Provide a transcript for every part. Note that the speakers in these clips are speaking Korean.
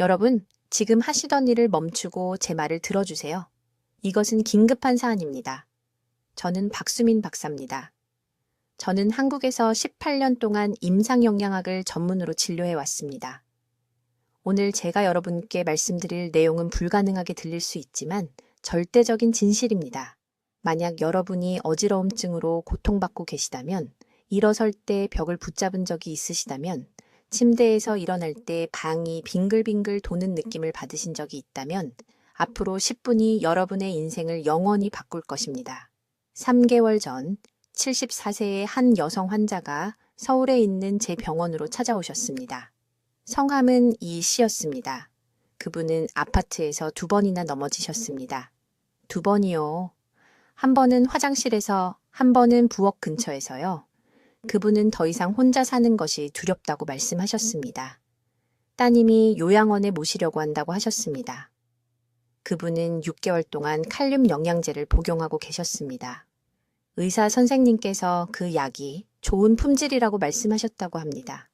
여러분, 지금 하시던 일을 멈추고 제 말을 들어주세요. 이것은 긴급한 사안입니다. 저는 박수민 박사입니다. 저는 한국에서 18년 동안 임상영양학을 전문으로 진료해 왔습니다. 오늘 제가 여러분께 말씀드릴 내용은 불가능하게 들릴 수 있지만 절대적인 진실입니다. 만약 여러분이 어지러움증으로 고통받고 계시다면, 일어설 때 벽을 붙잡은 적이 있으시다면, 침대에서 일어날 때 방이 빙글빙글 도는 느낌을 받으신 적이 있다면 앞으로 10분이 여러분의 인생을 영원히 바꿀 것입니다. 3개월 전 74세의 한 여성 환자가 서울에 있는 제 병원으로 찾아오셨습니다. 성함은 이 씨였습니다. 그분은 아파트에서 2번이나 넘어지셨습니다. 2번이요. 한 번은 화장실에서, 한 번은 부엌 근처에서요. 그분은 더 이상 혼자 사는 것이 두렵다고 말씀하셨습니다. 따님이 요양원에 모시려고 한다고 하셨습니다. 그분은 6개월 동안 칼륨 영양제를 복용하고 계셨습니다. 의사 선생님께서 그 약이 좋은 품질이라고 말씀하셨다고 합니다.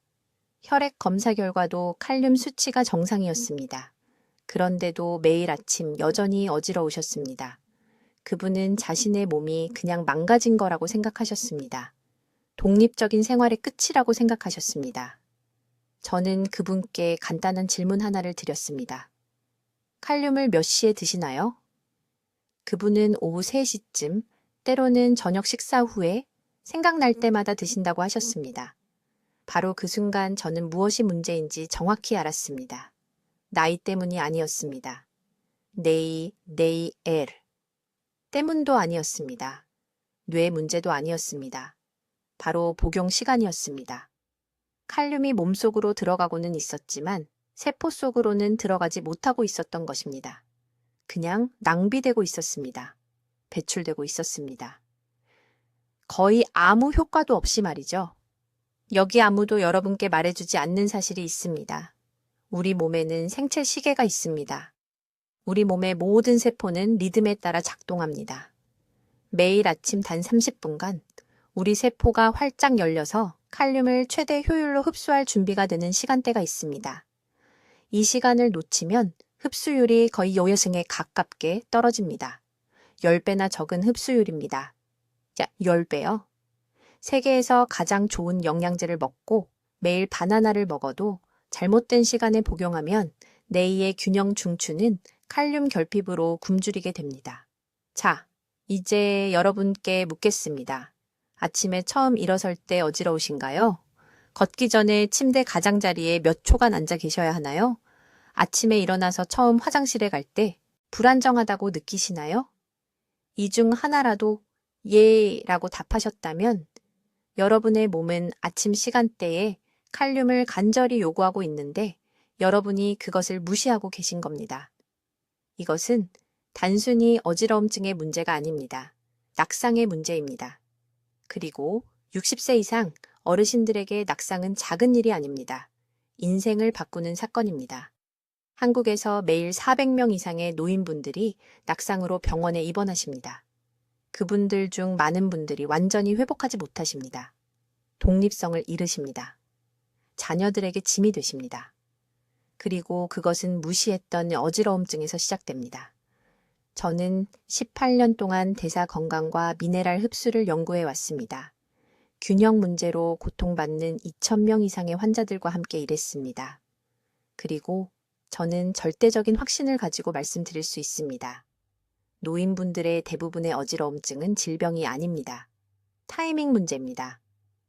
혈액 검사 결과도 칼륨 수치가 정상이었습니다. 그런데도 매일 아침 여전히 어지러우셨습니다. 그분은 자신의 몸이 그냥 망가진 거라고 생각하셨습니다. 독립적인 생활의 끝이라고 생각하셨습니다. 저는 그분께 간단한 질문 하나를 드렸습니다. 칼륨을 몇 시에 드시나요? 그분은 오후 3시쯤, 때로는 저녁 식사 후에 생각날 때마다 드신다고 하셨습니다. 바로 그 순간 저는 무엇이 문제인지 정확히 알았습니다. 나이 때문이 아니었습니다. 네이 때문도 아니었습니다. 뇌 문제도 아니었습니다. 바로 복용 시간이었습니다. 칼륨이 몸속으로 들어가고는 있었지만 세포 속으로는 들어가지 못하고 있었던 것입니다. 그냥 낭비되고 있었습니다. 배출되고 있었습니다. 거의 아무 효과도 없이 말이죠. 여기 아무도 여러분께 말해주지 않는 사실이 있습니다. 우리 몸에는 생체 시계가 있습니다. 우리 몸의 모든 세포는 리듬에 따라 작동합니다. 매일 아침 단 30분간 우리 세포가 활짝 열려서 칼륨을 최대 효율로 흡수할 준비가 되는 시간대가 있습니다. 이 시간을 놓치면 흡수율이 거의 요여승에 가깝게 떨어집니다. 10배나 적은 흡수율입니다. 자, 10배요? 세계에서 가장 좋은 영양제를 먹고 매일 바나나를 먹어도 잘못된 시간에 복용하면 뇌의 균형 중추는 칼륨 결핍으로 굶주리게 됩니다. 자, 이제 여러분께 묻겠습니다. 아침에 처음 일어설 때 어지러우신가요? 걷기 전에 침대 가장자리에 몇 초간 앉아 계셔야 하나요? 아침에 일어나서 처음 화장실에 갈 때 불안정하다고 느끼시나요? 이 중 하나라도 예라고 답하셨다면 여러분의 몸은 아침 시간대에 칼륨을 간절히 요구하고 있는데 여러분이 그것을 무시하고 계신 겁니다. 이것은 단순히 어지러움증의 문제가 아닙니다. 낙상의 문제입니다. 그리고 60세 이상 어르신들에게 낙상은 작은 일이 아닙니다. 인생을 바꾸는 사건입니다. 한국에서 매일 400명 이상의 노인분들이 낙상으로 병원에 입원하십니다. 그분들 중 많은 분들이 완전히 회복하지 못하십니다. 독립성을 잃으십니다. 자녀들에게 짐이 되십니다. 그리고 그것은 무시했던 어지러움증에서 시작됩니다. 저는 18년 동안 대사 건강과 미네랄 흡수를 연구해 왔습니다. 균형 문제로 고통받는 2,000명 이상의 환자들과 함께 일했습니다. 그리고 저는 절대적인 확신을 가지고 말씀드릴 수 있습니다. 노인분들의 대부분의 어지러움증은 질병이 아닙니다. 타이밍 문제입니다.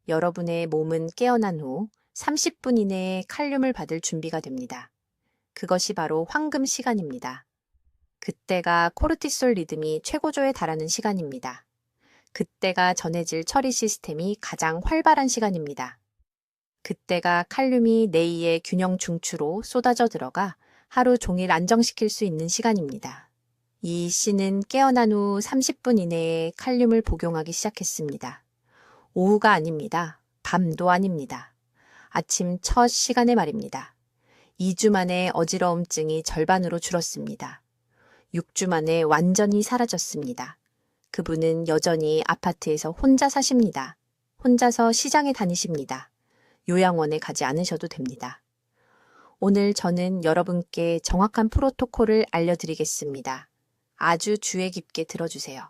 여러분의 몸은 깨어난 후 30분 이내에 칼륨을 받을 준비가 됩니다. 그것이 바로 황금 시간입니다. 그때가 코르티솔 리듬이 최고조에 달하는 시간입니다. 그때가 전해질 처리 시스템이 가장 활발한 시간입니다. 그때가 칼륨이 뇌의 균형 중추로 쏟아져 들어가 하루 종일 안정시킬 수 있는 시간입니다. 이 씨는 깨어난 후 30분 이내에 칼륨을 복용하기 시작했습니다. 오후가 아닙니다. 밤도 아닙니다. 아침 첫 시간에 말입니다. 2주 만에 어지러움증이 절반으로 줄었습니다. 6주 만에 완전히 사라졌습니다. 그분은 여전히 아파트에서 혼자 사십니다. 혼자서 시장에 다니십니다. 요양원에 가지 않으셔도 됩니다. 오늘 저는 여러분께 정확한 프로토콜을 알려드리겠습니다. 아주 주의 깊게 들어주세요.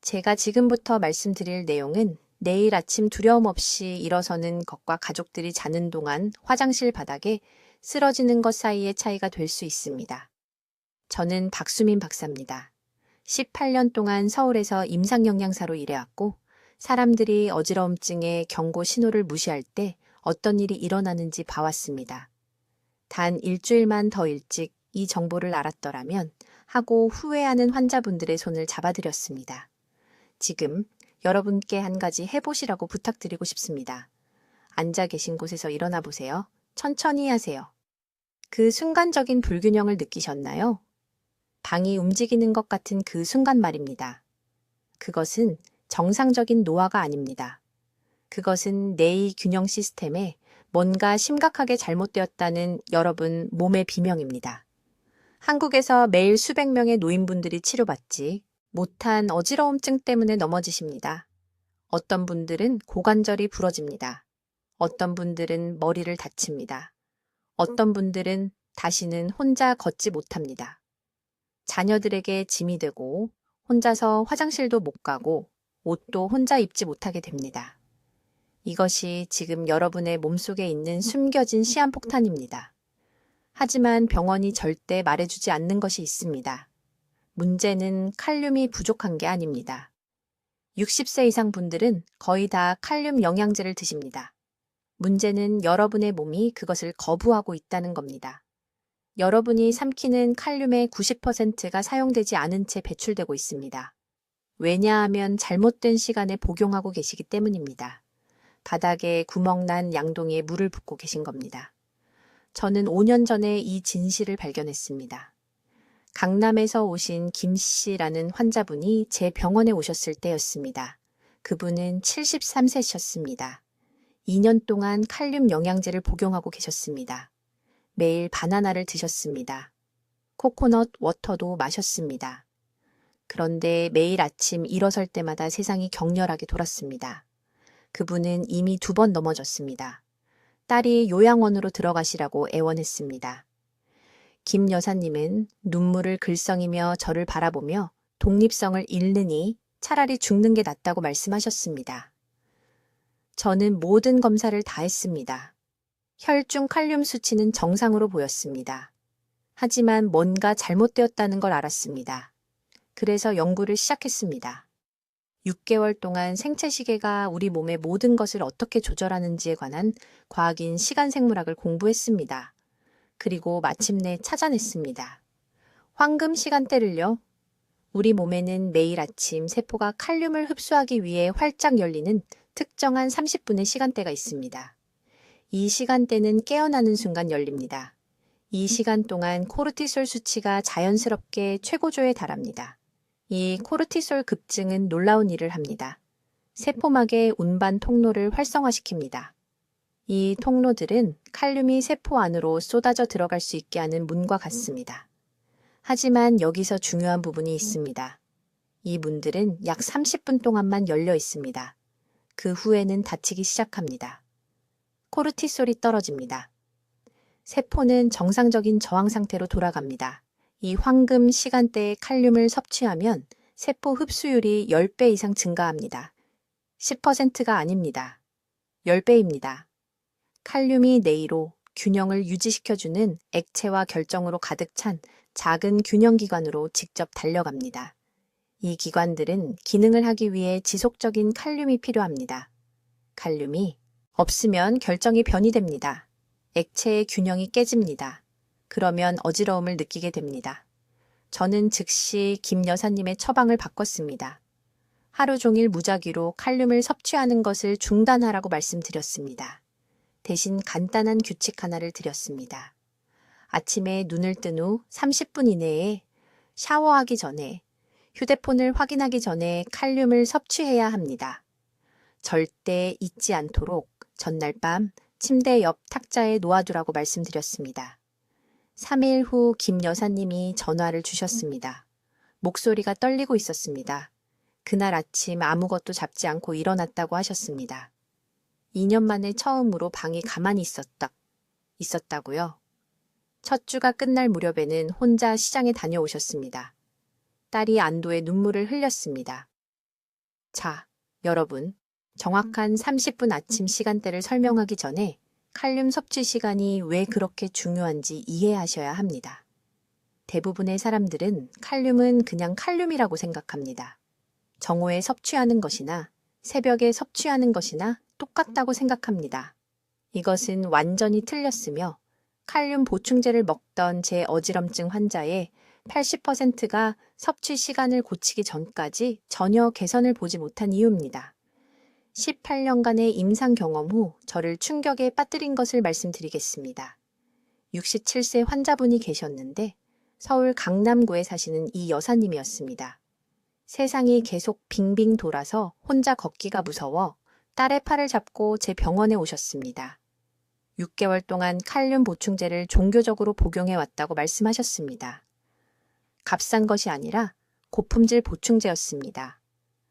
제가 지금부터 말씀드릴 내용은 내일 아침 두려움 없이 일어서는 것과 가족들이 자는 동안 화장실 바닥에 쓰러지는 것 사이의 차이가 될 수 있습니다. 저는 박수민 박사입니다. 18년 동안 서울에서 임상영양사로 일해왔고 사람들이 어지러움증의 경고 신호를 무시할 때 어떤 일이 일어나는지 봐왔습니다. 단 일주일만 더 일찍 이 정보를 알았더라면 하고 후회하는 환자분들의 손을 잡아드렸습니다. 지금 여러분께 한 가지 해보시라고 부탁드리고 싶습니다. 앉아 계신 곳에서 일어나 보세요. 천천히 하세요. 그 순간적인 불균형을 느끼셨나요? 방이 움직이는 것 같은 그 순간 말입니다. 그것은 정상적인 노화가 아닙니다. 그것은 뇌의 균형 시스템에 뭔가 심각하게 잘못되었다는 여러분 몸의 비명입니다. 한국에서 매일 수백 명의 노인분들이 치료받지 못한 어지러움증 때문에 넘어지십니다. 어떤 분들은 고관절이 부러집니다. 어떤 분들은 머리를 다칩니다. 어떤 분들은 다시는 혼자 걷지 못합니다. 자녀들에게 짐이 되고 혼자서 화장실도 못 가고 옷도 혼자 입지 못하게 됩니다. 이것이 지금 여러분의 몸속에 있는 숨겨진 시한폭탄입니다. 하지만 병원이 절대 말해주지 않는 것이 있습니다. 문제는 칼륨이 부족한 게 아닙니다. 60세 이상 분들은 거의 다 칼륨 영양제를 드십니다. 문제는 여러분의 몸이 그것을 거부하고 있다는 겁니다. 여러분이 삼키는 칼륨의 90%가 사용되지 않은 채 배출되고 있습니다. 왜냐하면 잘못된 시간에 복용하고 계시기 때문입니다. 바닥에 구멍난 양동이에 물을 붓고 계신 겁니다. 저는 5년 전에 이 진실을 발견했습니다. 강남에서 오신 김 씨라는 환자분이 제 병원에 오셨을 때였습니다. 그분은 73세셨습니다. 2년 동안 칼륨 영양제를 복용하고 계셨습니다. 매일 바나나를 드셨습니다. 코코넛 워터도 마셨습니다. 그런데 매일 아침 일어설 때마다 세상이 격렬하게 돌았습니다. 그분은 이미 2번 넘어졌습니다. 딸이 요양원으로 들어가시라고 애원했습니다. 김 여사님은 눈물을 글썽이며 저를 바라보며 독립성을 잃느니 차라리 죽는 게 낫다고 말씀하셨습니다. 저는 모든 검사를 다 했습니다. 혈중 칼륨 수치는 정상으로 보였습니다. 하지만 뭔가 잘못되었다는 걸 알았습니다. 그래서 연구를 시작했습니다. 6개월 동안 생체 시계가 우리 몸의 모든 것을 어떻게 조절하는지에 관한 과학인 시간생물학을 공부했습니다. 그리고 마침내 찾아냈습니다. 황금 시간대를요. 우리 몸에는 매일 아침 세포가 칼륨을 흡수하기 위해 활짝 열리는 특정한 30분의 시간대가 있습니다. 이 시간대는 깨어나는 순간 열립니다. 이 시간 동안 코르티솔 수치가 자연스럽게 최고조에 달합니다. 이 코르티솔 급증은 놀라운 일을 합니다. 세포막의 운반 통로를 활성화시킵니다. 이 통로들은 칼륨이 세포 안으로 쏟아져 들어갈 수 있게 하는 문과 같습니다. 하지만 여기서 중요한 부분이 있습니다. 이 문들은 약 30분 동안만 열려 있습니다. 그 후에는 닫히기 시작합니다. 코르티솔이 떨어집니다. 세포는 정상적인 저항 상태로 돌아갑니다. 이 황금 시간대에 칼륨을 섭취하면 세포 흡수율이 10배 이상 증가합니다. 10%가 아닙니다. 10배입니다. 칼륨이 뇌로 균형을 유지시켜주는 액체와 결정으로 가득 찬 작은 균형기관으로 직접 달려갑니다. 이 기관들은 기능을 하기 위해 지속적인 칼륨이 필요합니다. 칼륨이 없으면 결정이 변이됩니다. 액체의 균형이 깨집니다. 그러면 어지러움을 느끼게 됩니다. 저는 즉시 김 여사님의 처방을 바꿨습니다. 하루 종일 무작위로 칼륨을 섭취하는 것을 중단하라고 말씀드렸습니다. 대신 간단한 규칙 하나를 드렸습니다. 아침에 눈을 뜬 후 30분 이내에 샤워하기 전에 휴대폰을 확인하기 전에 칼륨을 섭취해야 합니다. 절대 잊지 않도록 전날 밤 침대 옆 탁자에 놓아두라고 말씀드렸습니다. 3일 후 김 여사님이 전화를 주셨습니다. 목소리가 떨리고 있었습니다. 그날 아침 아무것도 잡지 않고 일어났다고 하셨습니다. 2년 만에 처음으로 방에 가만히 있었다. 있었다고요? 첫 주가 끝날 무렵에는 혼자 시장에 다녀오셨습니다. 딸이 안도의 눈물을 흘렸습니다. 자, 여러분, 정확한 30분 아침 시간대를 설명하기 전에 칼륨 섭취 시간이 왜 그렇게 중요한지 이해하셔야 합니다. 대부분의 사람들은 칼륨은 그냥 칼륨이라고 생각합니다. 정오에 섭취하는 것이나 새벽에 섭취하는 것이나 똑같다고 생각합니다. 이것은 완전히 틀렸으며 칼륨 보충제를 먹던 제 어지럼증 환자의 80%가 섭취 시간을 고치기 전까지 전혀 개선을 보지 못한 이유입니다. 18년간의 임상 경험 후 저를 충격에 빠뜨린 것을 말씀드리겠습니다. 67세 환자분이 계셨는데 서울 강남구에 사시는 이 여사님이었습니다. 세상이 계속 빙빙 돌아서 혼자 걷기가 무서워 딸의 팔을 잡고 제 병원에 오셨습니다. 6개월 동안 칼륨 보충제를 종교적으로 복용해 왔다고 말씀하셨습니다. 값싼 것이 아니라 고품질 보충제였습니다.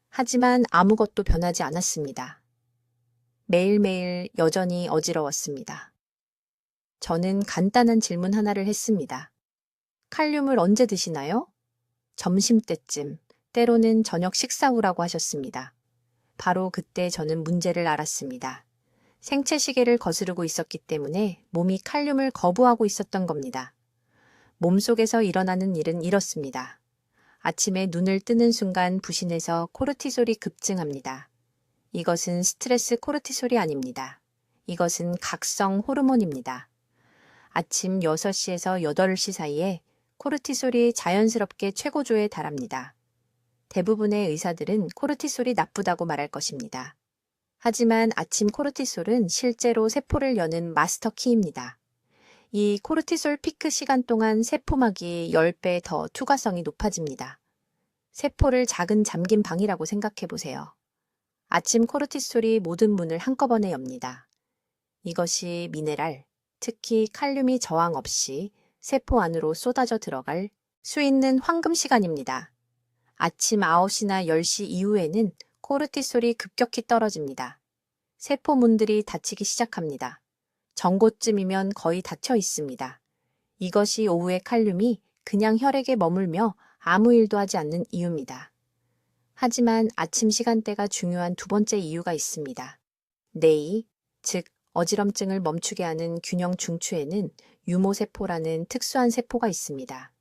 하지만 아무것도 변하지 않았습니다. 매일매일 여전히 어지러웠습니다. 저는 간단한 질문 하나를 했습니다. 칼륨을 언제 드시나요? 점심때쯤, 때로는 저녁 식사 후라고 하셨습니다. 바로 그때 저는 문제를 알았습니다. 생체 시계를 거스르고 있었기 때문에 몸이 칼륨을 거부하고 있었던 겁니다. 몸속에서 일어나는 일은 이렇습니다. 아침에 눈을 뜨는 순간 부신에서 코르티솔이 급증합니다. 이것은 스트레스 코르티솔이 아닙니다. 이것은 각성 호르몬입니다. 아침 6시에서 8시 사이에 코르티솔이 자연스럽게 최고조에 달합니다. 대부분의 의사들은 코르티솔이 나쁘다고 말할 것입니다. 하지만 아침 코르티솔은 실제로 세포를 여는 마스터 키입니다. 이 코르티솔 피크 시간 동안 세포막이 10배 더 투과성이 높아집니다. 세포를 작은 잠긴 방이라고 생각해 보세요. 아침 코르티솔이 모든 문을 한꺼번에 엽니다. 이것이 미네랄, 특히 칼륨이 저항 없이 세포 안으로 쏟아져 들어갈 수 있는 황금 시간입니다. 아침 9시나 10시 이후에는 코르티솔이 급격히 떨어집니다. 세포문들이 닫히기 시작합니다. 정고쯤이면 거의 닫혀 있습니다. 이것이 오후의 칼륨이 그냥 혈액에 머물며 아무 일도 하지 않는 이유입니다. 하지만 아침 시간대가 중요한 두 번째 이유가 있습니다. 뇌이, 즉 어지럼증을 멈추게 하는 균형 중추에는 유모세포라는 특수한 세포가 있습니다.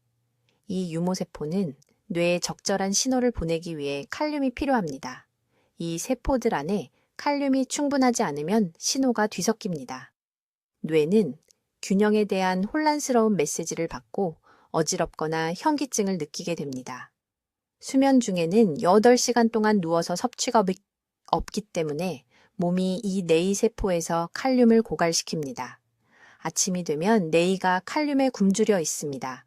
이 유모세포는 뇌에 적절한 신호를 보내기 위해 칼륨이 필요합니다. 이 세포들 안에 칼륨이 충분하지 않으면 신호가 뒤섞입니다. 뇌는 균형에 대한 혼란스러운 메시지를 받고 어지럽거나 현기증을 느끼게 됩니다. 수면 중에는 8시간 동안 누워서 섭취가 없기 때문에 몸이 이 뇌이 세포에서 칼륨을 고갈시킵니다. 아침이 되면 뇌이가 칼륨에 굶주려 있습니다.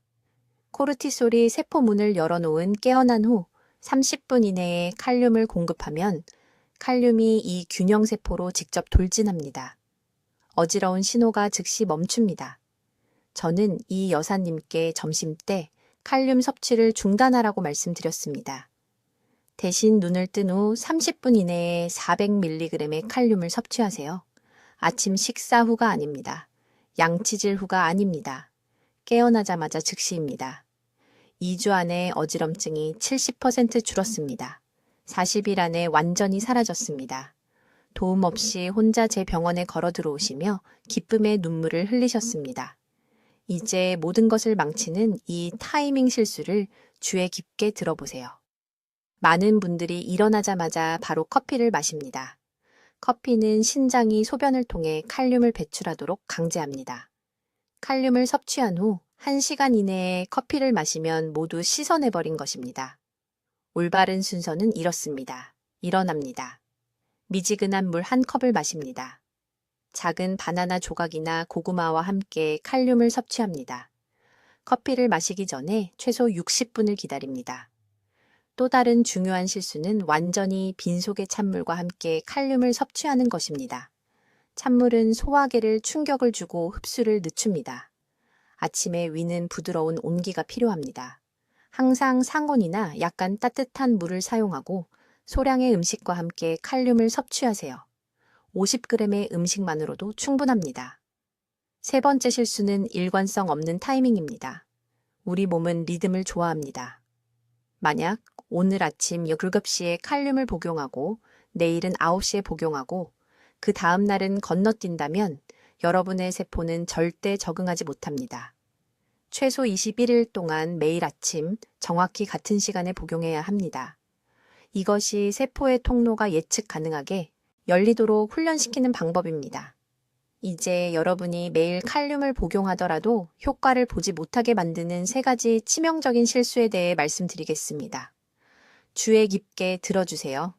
코르티솔이 세포문을 열어놓은 깨어난 후 30분 이내에 칼륨을 공급하면 칼륨이 이 균형세포로 직접 돌진합니다. 어지러운 신호가 즉시 멈춥니다. 저는 이 여사님께 점심때 칼륨 섭취를 중단하라고 말씀드렸습니다. 대신 눈을 뜬 후 30분 이내에 400mg의 칼륨을 섭취하세요. 아침 식사 후가 아닙니다. 양치질 후가 아닙니다. 깨어나자마자 즉시입니다. 2주 안에 어지럼증이 70% 줄었습니다. 40일 안에 완전히 사라졌습니다. 도움 없이 혼자 제 병원에 걸어 들어오시며 기쁨의 눈물을 흘리셨습니다. 이제 모든 것을 망치는 이 타이밍 실수를 주의 깊게 들어보세요. 많은 분들이 일어나자마자 바로 커피를 마십니다. 커피는 신장이 소변을 통해 칼륨을 배출하도록 강제합니다. 칼륨을 섭취한 후 1시간 이내에 커피를 마시면 모두 씻어내버린 것입니다. 올바른 순서는 이렇습니다. 일어납니다. 미지근한 물 한 컵을 마십니다. 작은 바나나 조각이나 고구마와 함께 칼륨을 섭취합니다. 커피를 마시기 전에 최소 60분을 기다립니다. 또 다른 중요한 실수는 완전히 빈속의 찬물과 함께 칼륨을 섭취하는 것입니다. 찬물은 소화계를 충격을 주고 흡수를 늦춥니다. 아침에 위는 부드러운 온기가 필요합니다. 항상 상온이나 약간 따뜻한 물을 사용하고 소량의 음식과 함께 칼륨을 섭취하세요. 50g의 음식만으로도 충분합니다. 세 번째 실수는 일관성 없는 타이밍입니다. 우리 몸은 리듬을 좋아합니다. 만약 오늘 아침 7시에 칼륨을 복용하고 내일은 9시에 복용하고 그 다음 날은 건너뛴다면 여러분의 세포는 절대 적응하지 못합니다. 최소 21일 동안 매일 아침 정확히 같은 시간에 복용해야 합니다. 이것이 세포의 통로가 예측 가능하게 열리도록 훈련시키는 방법입니다. 이제 여러분이 매일 칼륨을 복용하더라도 효과를 보지 못하게 만드는 3가지 치명적인 실수에 대해 말씀드리겠습니다. 주의 깊게 들어주세요.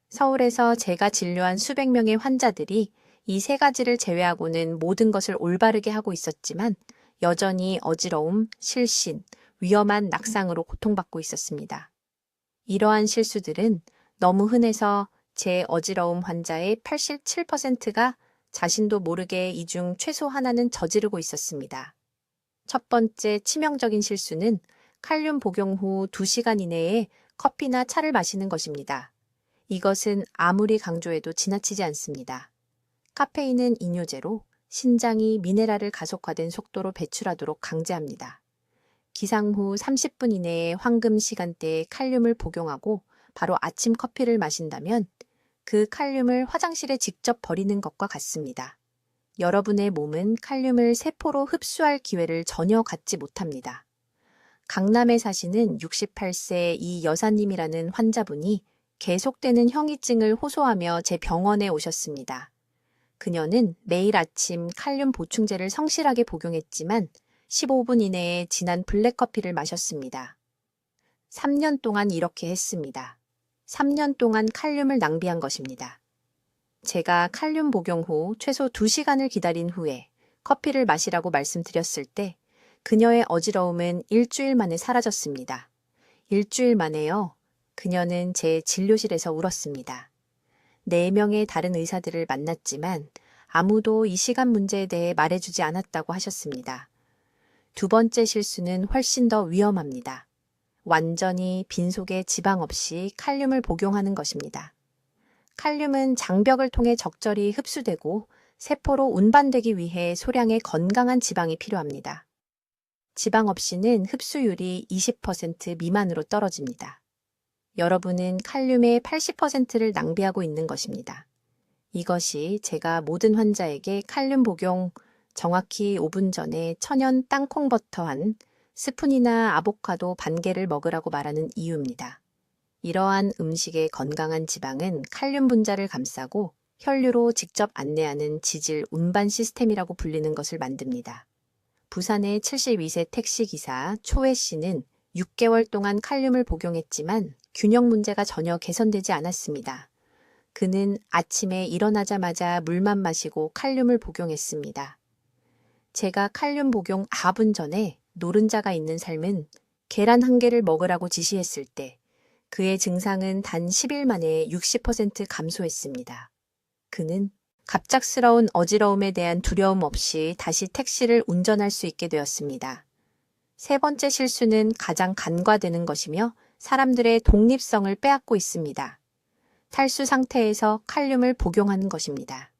서울에서 제가 진료한 수백 명의 환자들이 이 3가지를 제외하고는 모든 것을 올바르게 하고 있었지만 여전히 어지러움, 실신, 위험한 낙상으로 고통받고 있었습니다. 이러한 실수들은 너무 흔해서 제 어지러움 환자의 87%가 자신도 모르게 이 중 최소 하나는 저지르고 있었습니다. 첫 번째 치명적인 실수는 칼륨 복용 후 2시간 이내에 커피나 차를 마시는 것입니다. 이것은 아무리 강조해도 지나치지 않습니다. 카페인은 이뇨제로 신장이 미네랄을 가속화된 속도로 배출하도록 강제합니다. 기상 후 30분 이내에 황금 시간대에 칼륨을 복용하고 바로 아침 커피를 마신다면 그 칼륨을 화장실에 직접 버리는 것과 같습니다. 여러분의 몸은 칼륨을 세포로 흡수할 기회를 전혀 갖지 못합니다. 강남에 사시는 68세 이 여사님이라는 환자분이 계속되는 현기증을 호소하며 제 병원에 오셨습니다. 그녀는 매일 아침 칼륨 보충제를 성실하게 복용했지만 15분 이내에 진한 블랙커피를 마셨습니다. 3년 동안 이렇게 했습니다. 3년 동안 칼륨을 낭비한 것입니다. 제가 칼륨 복용 후 최소 2시간을 기다린 후에 커피를 마시라고 말씀드렸을 때 그녀의 어지러움은 일주일 만에 사라졌습니다. 일주일 만에요. 그녀는 제 진료실에서 울었습니다. 4명의 다른 의사들을 만났지만 아무도 이 시간 문제에 대해 말해주지 않았다고 하셨습니다. 두 번째 실수는 훨씬 더 위험합니다. 완전히 빈속에 지방 없이 칼륨을 복용하는 것입니다. 칼륨은 장벽을 통해 적절히 흡수되고 세포로 운반되기 위해 소량의 건강한 지방이 필요합니다. 지방 없이는 흡수율이 20% 미만으로 떨어집니다. 여러분은 칼륨의 80%를 낭비하고 있는 것입니다. 이것이 제가 모든 환자에게 칼륨 복용 정확히 5분 전에 천연 땅콩버터 한 스푼이나 아보카도 반 개를 먹으라고 말하는 이유입니다. 이러한 음식의 건강한 지방은 칼륨 분자를 감싸고 혈류로 직접 안내하는 지질 운반 시스템이라고 불리는 것을 만듭니다. 부산의 72세 택시기사 초혜 씨는 6개월 동안 칼륨을 복용했지만 균형 문제가 전혀 개선되지 않았습니다. 그는 아침에 일어나자마자 물만 마시고 칼륨을 복용했습니다. 제가 칼륨 복용 4분 전에 노른자가 있는 삶은 계란 1개를 먹으라고 지시했을 때 그의 증상은 단 10일 만에 60% 감소했습니다. 그는 갑작스러운 어지러움에 대한 두려움 없이 다시 택시를 운전할 수 있게 되었습니다. 세 번째 실수는 가장 간과되는 것이며 사람들의 독립성을 빼앗고 있습니다. 탈수 상태에서 칼륨을 복용하는 것입니다.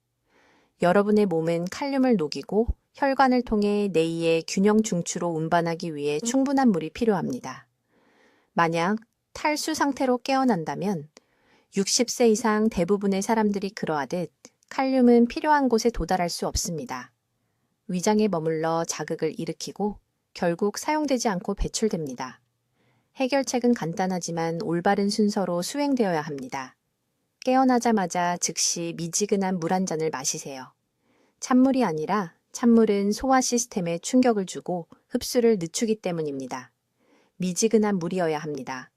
여러분의 몸은 칼륨을 녹이고 혈관을 통해 내이의 균형 중추로 운반하기 위해 충분한 물이 필요합니다. 만약 탈수 상태로 깨어난다면 60세 이상 대부분의 사람들이 그러하듯 칼륨은 필요한 곳에 도달할 수 없습니다. 위장에 머물러 자극을 일으키고 결국 사용되지 않고 배출됩니다. 해결책은 간단하지만 올바른 순서로 수행되어야 합니다. 깨어나자마자 즉시 미지근한 물 한 잔을 마시세요. 찬물이 아니라 찬물은 소화 시스템에 충격을 주고 흡수를 늦추기 때문입니다. 미지근한 물이어야 합니다.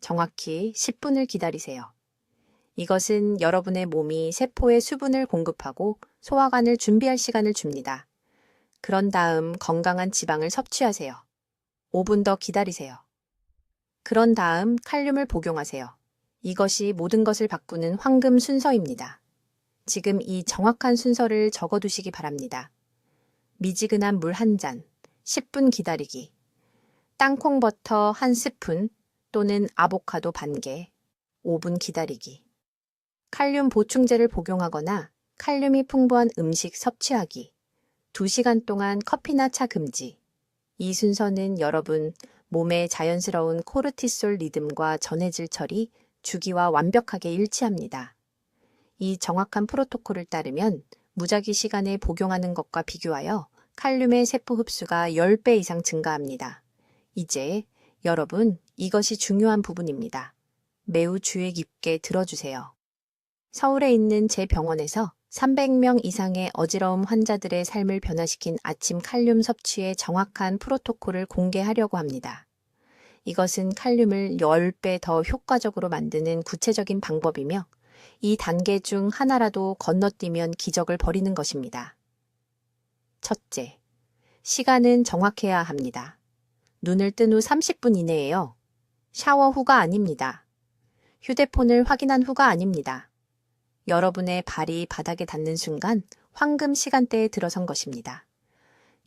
정확히 10분을 기다리세요. 이것은 여러분의 몸이 세포에 수분을 공급하고 소화관을 준비할 시간을 줍니다. 그런 다음 건강한 지방을 섭취하세요. 5분 더 기다리세요. 그런 다음 칼륨을 복용하세요. 이것이 모든 것을 바꾸는 황금 순서입니다. 지금 이 정확한 순서를 적어두시기 바랍니다. 미지근한 물 1잔, 10분 기다리기, 땅콩버터 1스푼 또는 아보카도 반 개, 5분 기다리기, 칼륨 보충제를 복용하거나 칼륨이 풍부한 음식 섭취하기, 2시간 동안 커피나 차 금지. 이 순서는 여러분 몸의 자연스러운 코르티솔 리듬과 전해질 처리, 주기와 완벽하게 일치합니다. 이 정확한 프로토콜을 따르면 무작위 시간에 복용하는 것과 비교하여 칼륨의 세포 흡수가 10배 이상 증가합니다. 이제 여러분, 이것이 중요한 부분입니다. 매우 주의 깊게 들어주세요. 서울에 있는 제 병원에서 300명 이상의 어지러움 환자들의 삶을 변화시킨 아침 칼륨 섭취의 정확한 프로토콜을 공개하려고 합니다. 이것은 칼륨을 10배 더 효과적으로 만드는 구체적인 방법이며 이 단계 중 하나라도 건너뛰면 기적을 벌이는 것입니다. 첫째, 시간은 정확해야 합니다. 눈을 뜬 후 30분 이내에요. 샤워 후가 아닙니다. 휴대폰을 확인한 후가 아닙니다. 여러분의 발이 바닥에 닿는 순간 황금 시간대에 들어선 것입니다.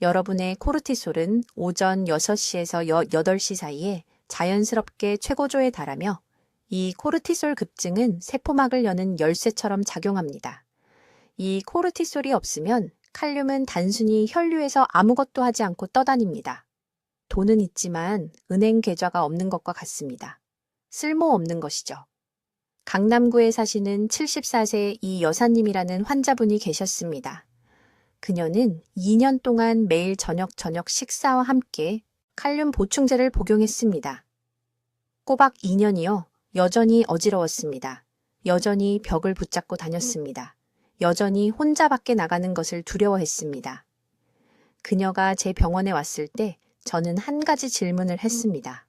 여러분의 코르티솔은 오전 6시에서 8시 사이에 자연스럽게 최고조에 달하며 이 코르티솔 급증은 세포막을 여는 열쇠처럼 작용합니다. 이 코르티솔이 없으면 칼륨은 단순히 혈류에서 아무것도 하지 않고 떠다닙니다. 돈은 있지만 은행 계좌가 없는 것과 같습니다. 쓸모없는 것이죠. 강남구에 사시는 74세 이 여사님이라는 환자분이 계셨습니다. 그녀는 2년 동안 매일 저녁 식사와 함께 칼륨 보충제를 복용했습니다. 꼬박 2년이요. 여전히 어지러웠습니다. 여전히 벽을 붙잡고 다녔습니다. 여전히 혼자 밖에 나가는 것을 두려워했습니다. 그녀가 제 병원에 왔을 때 저는 한 가지 질문을 했습니다.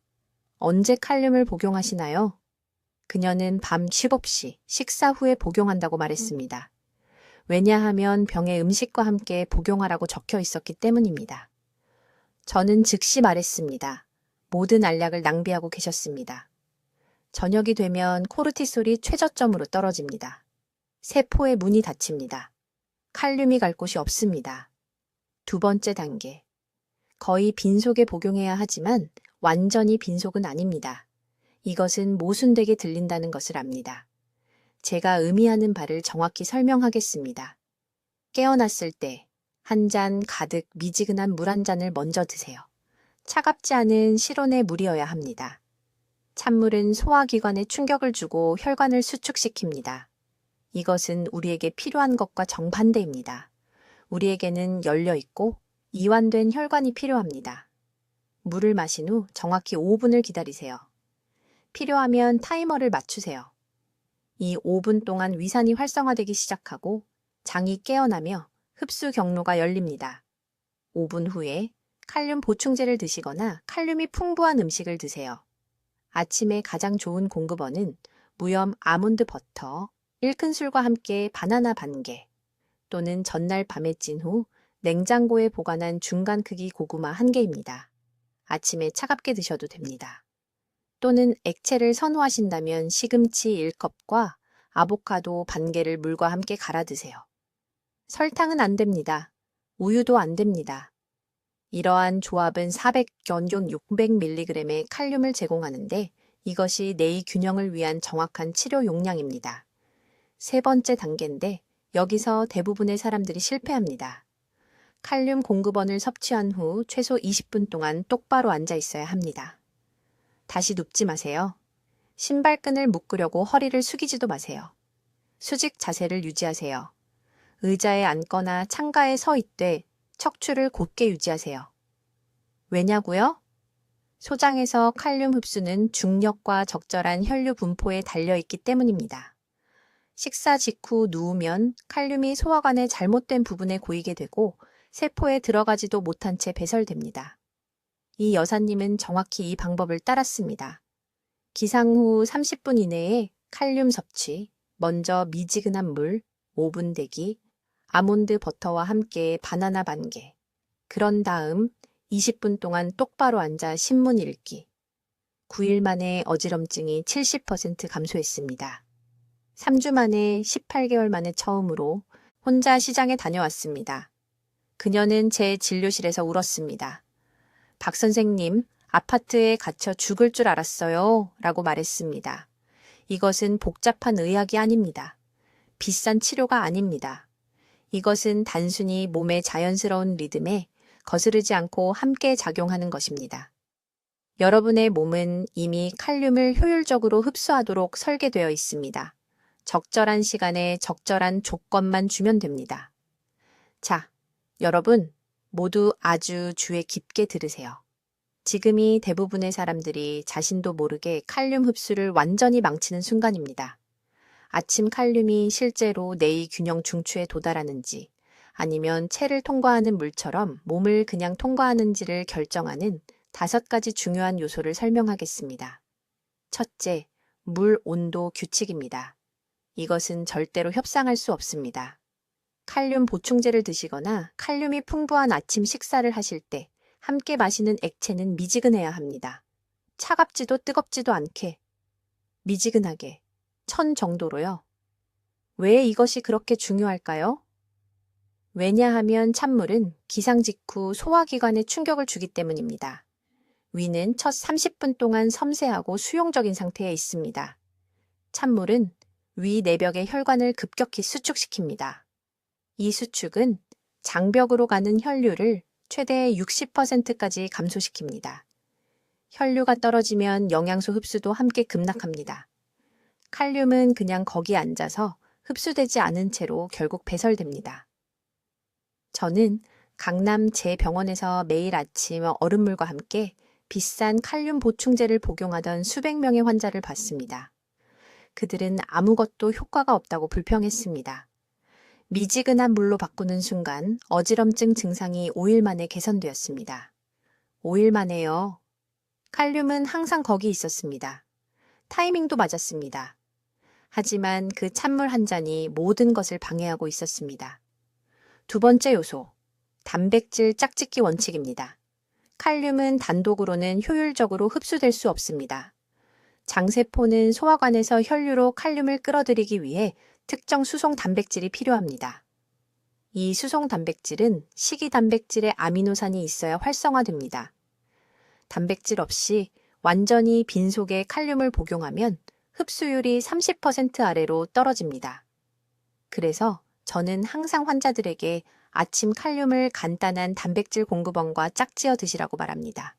언제 칼륨을 복용하시나요? 그녀는 밤 7시 식사 후에 복용한다고 말했습니다. 왜냐하면 병에 음식과 함께 복용하라고 적혀 있었기 때문입니다. 저는 즉시 말했습니다. 모든 알약을 낭비하고 계셨습니다. 저녁이 되면 코르티솔이 최저점으로 떨어집니다. 세포의 문이 닫힙니다. 칼륨이 갈 곳이 없습니다. 2번째 단계. 거의 빈속에 복용해야 하지만 완전히 빈속은 아닙니다. 이것은 모순되게 들린다는 것을 압니다. 제가 의미하는 바를 정확히 설명하겠습니다. 깨어났을 때 한 잔 가득 미지근한 물 한 잔을 먼저 드세요. 차갑지 않은 실온의 물이어야 합니다. 찬물은 소화기관에 충격을 주고 혈관을 수축시킵니다. 이것은 우리에게 필요한 것과 정반대입니다. 우리에게는 열려있고 이완된 혈관이 필요합니다. 물을 마신 후 정확히 5분을 기다리세요. 필요하면 타이머를 맞추세요. 이 5분 동안 위산이 활성화되기 시작하고 장이 깨어나며 흡수 경로가 열립니다. 5분 후에 칼륨 보충제를 드시거나 칼륨이 풍부한 음식을 드세요. 아침에 가장 좋은 공급원은 무염 아몬드 버터 1큰술과 함께 바나나 반개 또는 전날 밤에 찐 후 냉장고에 보관한 중간 크기 고구마 1개입니다. 아침에 차갑게 드셔도 됩니다. 또는 액체를 선호하신다면 시금치 1컵과 아보카도 반개를 물과 함께 갈아 드세요. 설탕은 안 됩니다. 우유도 안 됩니다. 이러한 조합은 400견종 600mg의 칼륨을 제공하는데 이것이 뇌의 균형을 위한 정확한 치료 용량입니다. 3번째 단계인데 여기서 대부분의 사람들이 실패합니다. 칼륨 공급원을 섭취한 후 최소 20분 동안 똑바로 앉아 있어야 합니다. 다시 눕지 마세요. 신발끈을 묶으려고 허리를 숙이지도 마세요. 수직 자세를 유지하세요. 의자에 앉거나 창가에 서 있되 척추를 곧게 유지하세요. 왜냐고요? 소장에서 칼륨 흡수는 중력과 적절한 혈류 분포에 달려있기 때문입니다. 식사 직후 누우면 칼륨이 소화관의 잘못된 부분에 고이게 되고 세포에 들어가지도 못한 채 배설됩니다. 이 여사님은 정확히 이 방법을 따랐습니다. 기상 후 30분 이내에 칼륨 섭취, 먼저 미지근한 물, 5분 대기, 아몬드 버터와 함께 바나나 반개, 그런 다음 20분 동안 똑바로 앉아 신문 읽기. 9일 만에 어지럼증이 70% 감소했습니다. 3주 만에 18개월 만에 처음으로 혼자 시장에 다녀왔습니다. 그녀는 제 진료실에서 울었습니다. 박 선생님, 아파트에 갇혀 죽을 줄 알았어요. 라고 말했습니다. 이것은 복잡한 의학이 아닙니다. 비싼 치료가 아닙니다. 이것은 단순히 몸의 자연스러운 리듬에 거스르지 않고 함께 작용하는 것입니다. 여러분의 몸은 이미 칼륨을 효율적으로 흡수하도록 설계되어 있습니다. 적절한 시간에 적절한 조건만 주면 됩니다. 자, 여러분 모두 아주 주의 깊게 들으세요. 지금이 대부분의 사람들이 자신도 모르게 칼륨 흡수를 완전히 망치는 순간입니다. 아침 칼륨이 실제로 뇌의 균형 중추에 도달하는지 아니면 체를 통과하는 물처럼 몸을 그냥 통과하는지를 결정하는 5가지 중요한 요소를 설명하겠습니다. 첫째, 물 온도 규칙입니다. 이것은 절대로 협상할 수 없습니다. 칼륨 보충제를 드시거나 칼륨이 풍부한 아침 식사를 하실 때 함께 마시는 액체는 미지근해야 합니다. 차갑지도 뜨겁지도 않게, 미지근하게, 1000 정도로요. 왜 이것이 그렇게 중요할까요? 왜냐하면 찬물은 기상 직후 소화기관에 충격을 주기 때문입니다. 위는 첫 30분 동안 섬세하고 수용적인 상태에 있습니다. 찬물은 위 내벽의 혈관을 급격히 수축시킵니다. 이 수축은 장벽으로 가는 혈류를 최대 60%까지 감소시킵니다. 혈류가 떨어지면 영양소 흡수도 함께 급락합니다. 칼륨은 그냥 거기 앉아서 흡수되지 않은 채로 결국 배설됩니다. 저는 강남 제 병원에서 매일 아침 얼음물과 함께 비싼 칼륨 보충제를 복용하던 수백 명의 환자를 봤습니다. 그들은 아무것도 효과가 없다고 불평했습니다. 미지근한 물로 바꾸는 순간 어지럼증 증상이 5일 만에 개선되었습니다. 5일 만에요. 칼륨은 항상 거기 있었습니다. 타이밍도 맞았습니다. 하지만 그 찬물 한 잔이 모든 것을 방해하고 있었습니다. 두 번째 요소, 단백질 짝짓기 원칙입니다. 칼륨은 단독으로는 효율적으로 흡수될 수 없습니다. 장세포는 소화관에서 혈류로 칼륨을 끌어들이기 위해 특정 수송 단백질이 필요합니다. 이 수송 단백질은 식이 단백질의 아미노산이 있어야 활성화됩니다. 단백질 없이 완전히 빈속에 칼륨을 복용하면 흡수율이 30% 아래로 떨어집니다. 그래서 저는 항상 환자들에게 아침 칼륨을 간단한 단백질 공급원과 짝지어 드시라고 말합니다.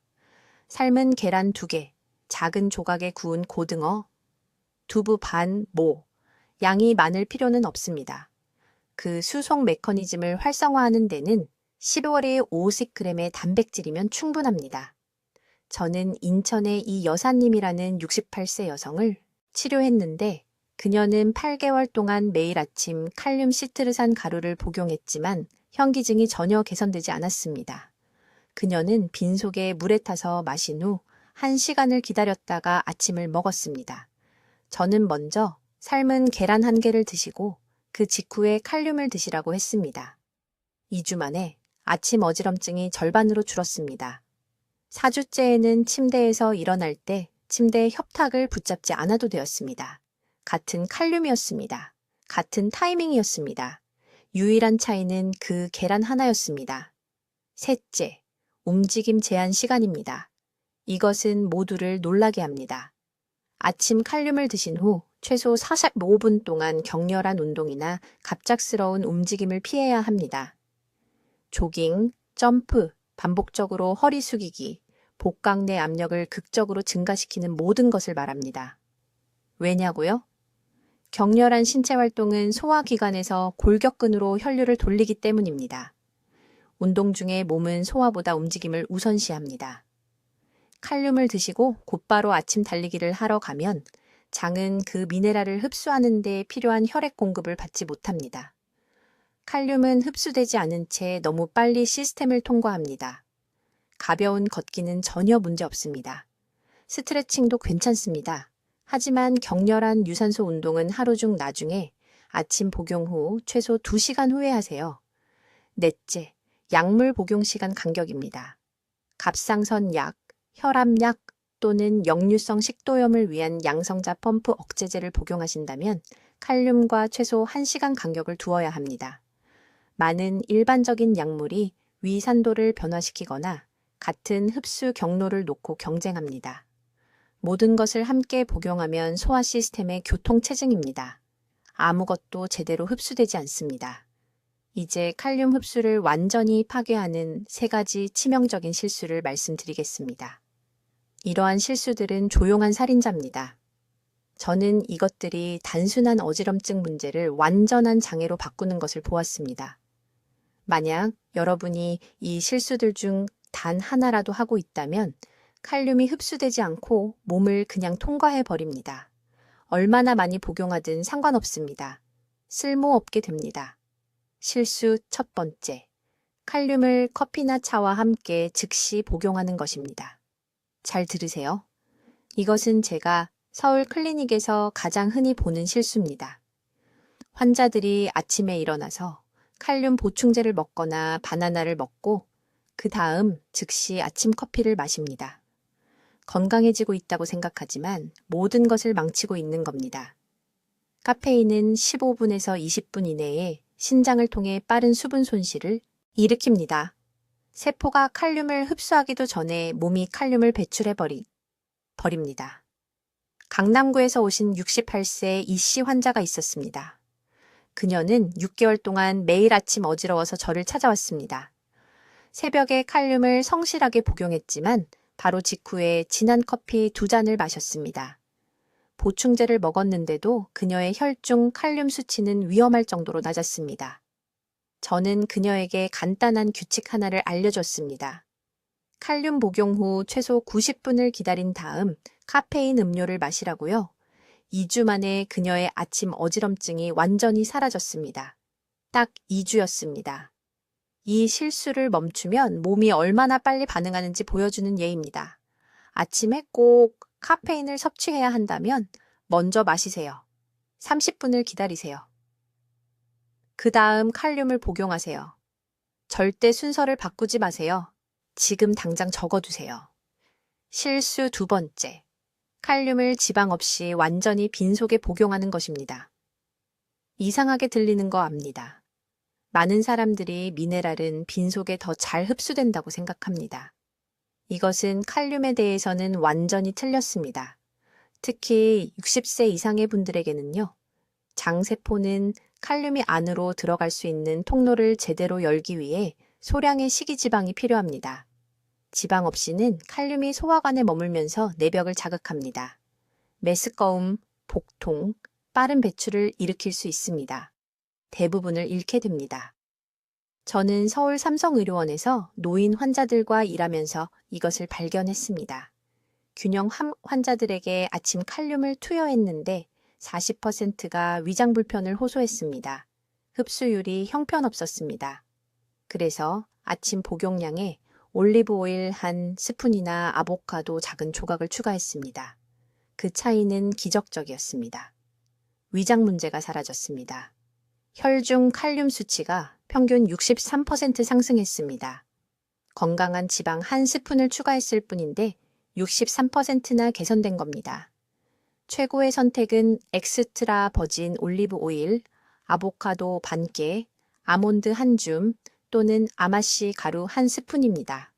삶은 계란 2개, 작은 조각에 구운 고등어, 두부 반 모, 양이 많을 필요는 없습니다. 그 수송 메커니즘을 활성화하는 데는 15월에 50g의 단백질이면 충분합니다. 저는 인천의 이 여사님이라는 68세 여성을 치료했는데 그녀는 8개월 동안 매일 아침 칼륨 시트르산 가루를 복용했지만 현기증이 전혀 개선되지 않았습니다. 그녀는 빈속에 물에 타서 마신 후 1시간을 기다렸다가 아침을 먹었습니다. 저는 먼저 삶은 계란 1개를 드시고 그 직후에 칼륨을 드시라고 했습니다. 2주 만에 아침 어지럼증이 절반으로 줄었습니다. 4주째에는 침대에서 일어날 때 침대의 협탁을 붙잡지 않아도 되었습니다. 같은 칼륨이었습니다. 같은 타이밍이었습니다. 유일한 차이는 그 계란 하나였습니다. 셋째, 움직임 제한 시간입니다. 이것은 모두를 놀라게 합니다. 아침 칼륨을 드신 후 최소 45분 동안 격렬한 운동이나 갑작스러운 움직임을 피해야 합니다. 조깅, 점프, 반복적으로 허리 숙이기, 복강 내 압력을 극적으로 증가시키는 모든 것을 말합니다. 왜냐고요? 격렬한 신체 활동은 소화기관에서 골격근으로 혈류를 돌리기 때문입니다. 운동 중에 몸은 소화보다 움직임을 우선시합니다. 칼륨을 드시고 곧바로 아침 달리기를 하러 가면 장은 그 미네랄을 흡수하는 데 필요한 혈액 공급을 받지 못합니다. 칼륨은 흡수되지 않은 채 너무 빨리 시스템을 통과합니다. 가벼운 걷기는 전혀 문제 없습니다. 스트레칭도 괜찮습니다. 하지만 격렬한 유산소 운동은 하루 중 나중에 아침 복용 후 최소 2시간 후에 하세요. 넷째, 약물 복용 시간 간격입니다. 갑상선 약, 혈압약 또는 역류성 식도염을 위한 양성자 펌프 억제제를 복용하신다면 칼륨과 최소 1시간 간격을 두어야 합니다. 많은 일반적인 약물이 위산도를 변화시키거나 같은 흡수 경로를 놓고 경쟁합니다. 모든 것을 함께 복용하면 소화 시스템의 교통체증입니다. 아무것도 제대로 흡수되지 않습니다. 이제 칼륨 흡수를 완전히 파괴하는 3가지 치명적인 실수를 말씀드리겠습니다. 이러한 실수들은 조용한 살인자입니다. 저는 이것들이 단순한 어지럼증 문제를 완전한 장애로 바꾸는 것을 보았습니다. 만약 여러분이 이 실수들 중 단 하나라도 하고 있다면 칼륨이 흡수되지 않고 몸을 그냥 통과해 버립니다. 얼마나 많이 복용하든 상관없습니다. 쓸모없게 됩니다. 실수 첫 번째, 칼륨을 커피나 차와 함께 즉시 복용하는 것입니다. 잘 들으세요. 이것은 제가 서울 클리닉에서 가장 흔히 보는 실수입니다. 환자들이 아침에 일어나서 칼륨 보충제를 먹거나 바나나를 먹고 그 다음 즉시 아침 커피를 마십니다. 건강해지고 있다고 생각하지만 모든 것을 망치고 있는 겁니다. 카페인은 15분에서 20분 이내에 신장을 통해 빠른 수분 손실을 일으킵니다. 세포가 칼륨을 흡수하기도 전에 몸이 칼륨을 버립니다. 강남구에서 오신 68세 이씨 환자가 있었습니다. 그녀는 6개월 동안 매일 아침 어지러워서 저를 찾아왔습니다. 새벽에 칼륨을 성실하게 복용했지만 바로 직후에 진한 커피 2잔을 마셨습니다. 보충제를 먹었는데도 그녀의 혈중 칼륨 수치는 위험할 정도로 낮았습니다. 저는 그녀에게 간단한 규칙 하나를 알려줬습니다. 칼륨 복용 후 최소 90분을 기다린 다음 카페인 음료를 마시라고요. 2주 만에 그녀의 아침 어지럼증이 완전히 사라졌습니다. 딱 2주였습니다. 이 실수를 멈추면 몸이 얼마나 빨리 반응하는지 보여주는 예입니다. 아침에 꼭 카페인을 섭취해야 한다면 먼저 마시세요. 30분을 기다리세요. 그 다음 칼륨을 복용하세요. 절대 순서를 바꾸지 마세요. 지금 당장 적어두세요. 실수 2번째. 칼륨을 지방 없이 완전히 빈속에 복용하는 것입니다. 이상하게 들리는 거 압니다. 많은 사람들이 미네랄은 빈속에 더 잘 흡수된다고 생각합니다. 이것은 칼륨에 대해서는 완전히 틀렸습니다. 특히 60세 이상의 분들에게는요. 장세포는 칼륨이 안으로 들어갈 수 있는 통로를 제대로 열기 위해 소량의 식이지방이 필요합니다. 지방 없이는 칼륨이 소화관에 머물면서 내벽을 자극합니다. 메스꺼움, 복통, 빠른 배출을 일으킬 수 있습니다. 대부분을 잃게 됩니다. 저는 서울 삼성의료원에서 노인 환자들과 일하면서 이것을 발견했습니다. 균형 환자들에게 아침 칼륨을 투여했는데 40%가 위장 불편을 호소했습니다. 흡수율이 형편없었습니다. 그래서 아침 복용량에 올리브 오일 한 스푼이나 아보카도 작은 조각을 추가했습니다. 그 차이는 기적적이었습니다. 위장 문제가 사라졌습니다. 혈중 칼륨 수치가 평균 63% 상승했습니다. 건강한 지방 한 스푼을 추가했을 뿐인데 63%나 개선된 겁니다. 최고의 선택은 엑스트라 버진 올리브 오일, 아보카도 반개, 아몬드 한 줌 또는 아마씨 가루 한 스푼입니다.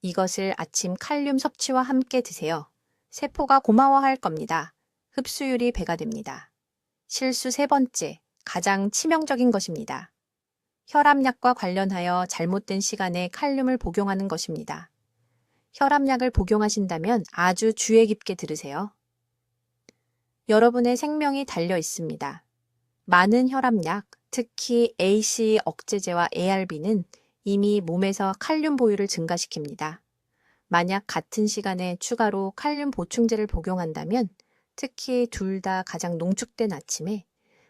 이것을 아침 칼륨 섭취와 함께 드세요. 세포가 고마워할 겁니다. 흡수율이 배가 됩니다. 실수 3번째, 가장 치명적인 것입니다. 혈압약과 관련하여 잘못된 시간에 칼륨을 복용하는 것입니다. 혈압약을 복용하신다면 아주 주의 깊게 들으세요. 여러분의 생명이 달려 있습니다. 많은 혈압약, 특히 AC 억제제와 ARB는 이미 몸에서 칼륨 보유를 증가시킵니다. 만약 같은 시간에 추가로 칼륨 보충제를 복용한다면 특히 둘 다 가장 농축된 아침에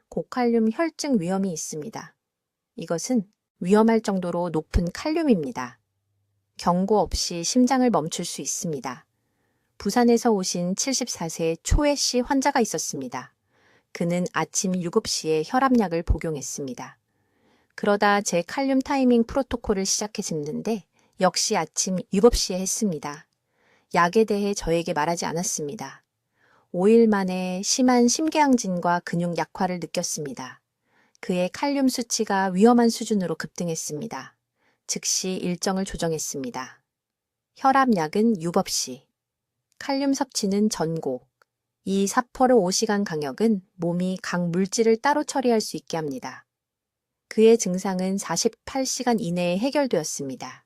고칼륨 혈증 위험이 있습니다. 이것은 위험할 정도로 높은 칼륨입니다. 경고 없이 심장을 멈출 수 있습니다. 부산에서 오신 74세 초혜 씨 환자가 있었습니다. 그는 아침 7시에 혈압약을 복용했습니다. 그러다 제 칼륨 타이밍 프로토콜을 시작했는데 역시 아침 7시에 했습니다. 약에 대해 저에게 말하지 않았습니다. 5일 만에 심한 심계항진과 근육 약화를 느꼈습니다. 그의 칼륨 수치가 위험한 수준으로 급등했습니다. 즉시 일정을 조정했습니다. 혈압약은 유법시, 칼륨 섭취는 전곡, 이 4%5시간 강역은 몸이 각 물질을 따로 처리할 수 있게 합니다. 그의 증상은 48시간 이내에 해결되었습니다.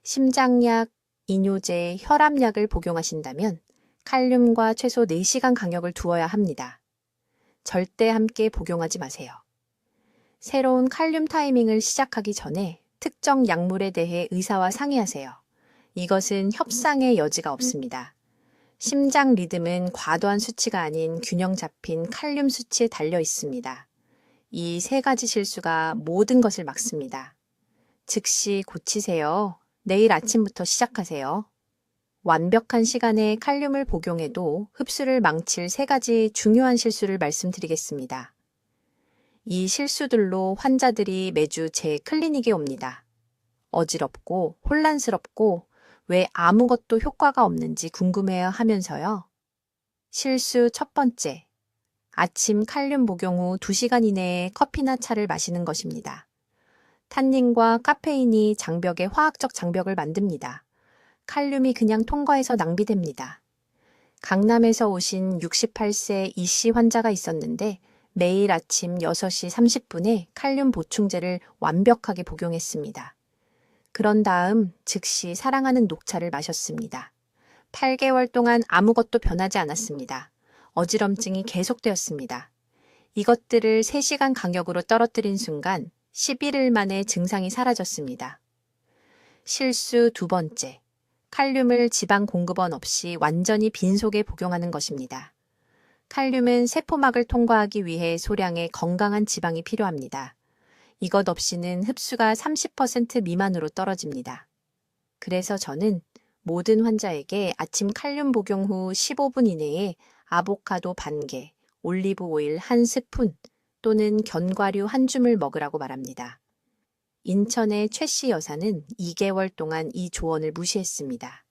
심장약, 이뇨제, 혈압약을 복용하신다면 칼륨과 최소 4시간 간격을 두어야 합니다. 절대 함께 복용하지 마세요. 새로운 칼륨 타이밍을 시작하기 전에 특정 약물에 대해 의사와 상의하세요. 이것은 협상의 여지가 없습니다. 심장 리듬은 과도한 수치가 아닌 균형 잡힌 칼륨 수치에 달려 있습니다. 이 3가지 실수가 모든 것을 막습니다. 즉시 고치세요. 내일 아침부터 시작하세요. 완벽한 시간에 칼륨을 복용해도 흡수를 망칠 3가지 중요한 실수를 말씀드리겠습니다. 이 실수들로 환자들이 매주 제 클리닉에 옵니다. 어지럽고 혼란스럽고 왜 아무것도 효과가 없는지 궁금해야 하면서요. 실수 첫 번째, 아침 칼륨 복용 후 2시간 이내에 커피나 차를 마시는 것입니다. 탄닌과 카페인이 장벽의 화학적 장벽을 만듭니다. 칼륨이 그냥 통과해서 낭비됩니다. 강남에서 오신 68세 이씨 환자가 있었는데 매일 아침 6시 30분에 칼륨 보충제를 완벽하게 복용했습니다. 그런 다음 즉시 사랑하는 녹차를 마셨습니다. 8개월 동안 아무것도 변하지 않았습니다. 어지럼증이 계속되었습니다. 이것들을 3시간 간격으로 떨어뜨린 순간 11일 만에 증상이 사라졌습니다. 실수 두 번째, 칼륨을 지방 공급원 없이 완전히 빈속에 복용하는 것입니다. 칼륨은 세포막을 통과하기 위해 소량의 건강한 지방이 필요합니다. 이것 없이는 흡수가 30% 미만으로 떨어집니다. 그래서 저는 모든 환자에게 아침 칼륨 복용 후 15분 이내에 아보카도 반개, 올리브 오일 1스푼 또는 견과류 1줌을 먹으라고 말합니다. 인천의 최 씨 여사는 2개월 동안 이 조언을 무시했습니다.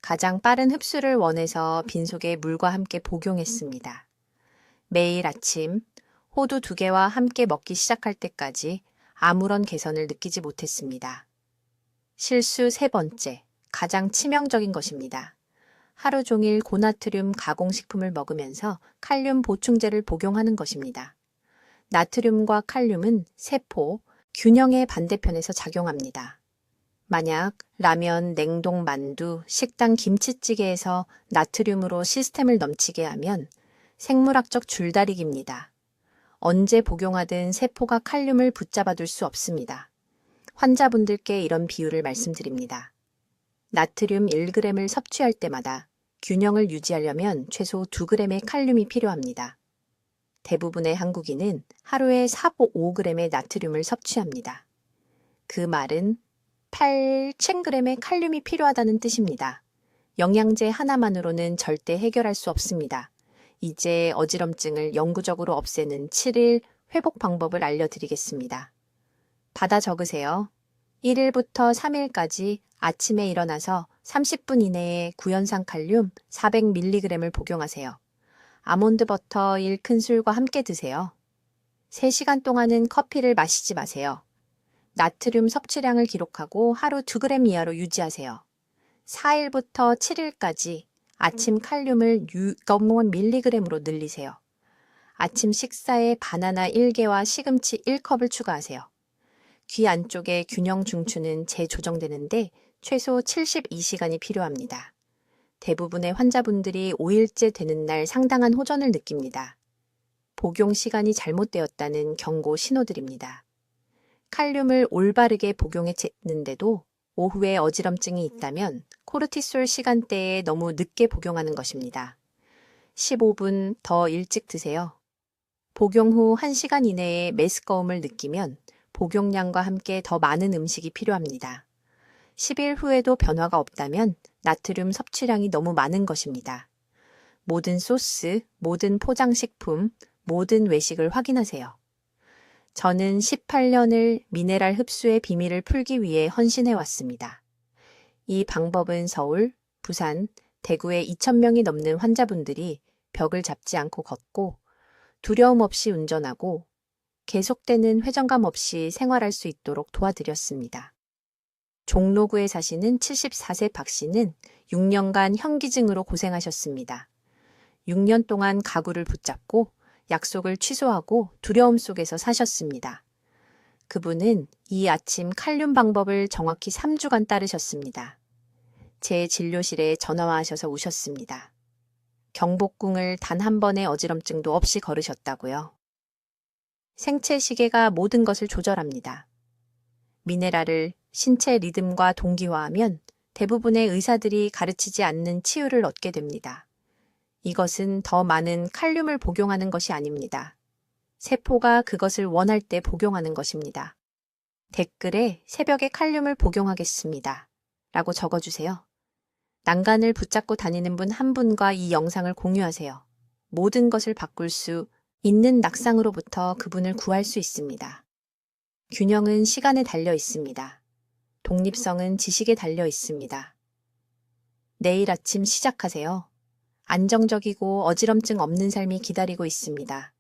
가장 빠른 흡수를 원해서 빈속에 물과 함께 복용했습니다. 매일 아침 호두 2개와 함께 먹기 시작할 때까지 아무런 개선을 느끼지 못했습니다. 실수 세 번째, 가장 치명적인 것입니다. 하루 종일 고나트륨 가공식품을 먹으면서 칼륨 보충제를 복용하는 것입니다. 나트륨과 칼륨은 세포, 균형의 반대편에서 작용합니다. 만약 라면, 냉동 만두, 식당 김치찌개에서 나트륨으로 시스템을 넘치게 하면 생물학적 줄다리기입니다. 언제 복용하든 세포가 칼륨을 붙잡아둘 수 없습니다. 환자분들께 이런 비유를 말씀드립니다. 나트륨 1g을 섭취할 때마다 균형을 유지하려면 최소 2g의 칼륨이 필요합니다. 대부분의 한국인은 하루에 4-5g의 나트륨을 섭취합니다. 그 말은 8,000g의 칼륨이 필요하다는 뜻입니다. 영양제 하나만으로는 절대 해결할 수 없습니다. 이제 어지럼증을 영구적으로 없애는 7일 회복 방법을 알려드리겠습니다. 받아 적으세요. 1일부터 3일까지 아침에 일어나서 30분 이내에 구연산 칼륨 400mg을 복용하세요. 아몬드 버터 1큰술과 함께 드세요. 3시간 동안은 커피를 마시지 마세요. 나트륨 섭취량을 기록하고 하루 2g 이하로 유지하세요. 4일부터 7일까지 아침 칼륨을 6mg으로 늘리세요. 아침 식사에 바나나 1개와 시금치 1컵을 추가하세요. 귀 안쪽의 균형 중추는 재조정되는데 최소 72시간이 필요합니다. 대부분의 환자분들이 5일째 되는 날 상당한 호전을 느낍니다. 복용 시간이 잘못되었다는 경고 신호들입니다. 칼륨을 올바르게 복용했는데도 오후에 어지럼증이 있다면 코르티솔 시간대에 너무 늦게 복용하는 것입니다. 15분 더 일찍 드세요. 복용 후 1시간 이내에 메스꺼움을 느끼면 복용량과 함께 더 많은 음식이 필요합니다. 10일 후에도 변화가 없다면 나트륨 섭취량이 너무 많은 것입니다. 모든 소스, 모든 포장식품, 모든 외식을 확인하세요. 저는 18년을 미네랄 흡수의 비밀을 풀기 위해 헌신해 왔습니다. 이 방법은 서울, 부산, 대구에 2,000명이 넘는 환자분들이 벽을 잡지 않고 걷고 두려움 없이 운전하고 계속되는 회전감 없이 생활할 수 있도록 도와드렸습니다. 종로구에 사시는 74세 박 씨는 6년간 현기증으로 고생하셨습니다. 6년 동안 가구를 붙잡고 약속을 취소하고 두려움 속에서 사셨습니다. 그분은 이 아침 칼륨 방법을 정확히 3주간 따르셨습니다. 제 진료실에 전화와 하셔서 우셨습니다. 경복궁을 단 한 번의 어지럼증도 없이 걸으셨다고요. 생체 시계가 모든 것을 조절합니다. 미네랄을 신체 리듬과 동기화하면 대부분의 의사들이 가르치지 않는 치유를 얻게 됩니다. 이것은 더 많은 칼륨을 복용하는 것이 아닙니다. 세포가 그것을 원할 때 복용하는 것입니다. 댓글에 새벽에 칼륨을 복용하겠습니다. 라고 적어주세요. 난간을 붙잡고 다니는 분 한 분과 이 영상을 공유하세요. 모든 것을 바꿀 수 있는 낙상으로부터 그분을 구할 수 있습니다. 균형은 시간에 달려 있습니다. 독립성은 지식에 달려 있습니다. 내일 아침 시작하세요. 안정적이고 어지럼증 없는 삶이 기다리고 있습니다.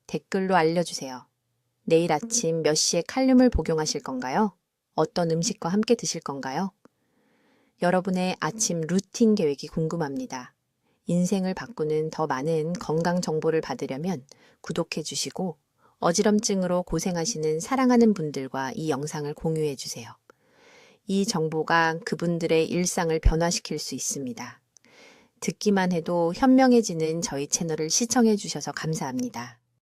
댓글로 알려주세요. 내일 아침 몇 시에 칼륨을 복용하실 건가요? 어떤 음식과 함께 드실 건가요? 여러분의 아침 루틴 계획이 궁금합니다. 인생을 바꾸는 더 많은 건강 정보를 받으려면 구독해 주시고 어지럼증으로 고생하시는 사랑하는 분들과 이 영상을 공유해 주세요. 이 정보가 그분들의 일상을 변화시킬 수 있습니다. 듣기만 해도 현명해지는 저희 채널을 시청해 주셔서 감사합니다.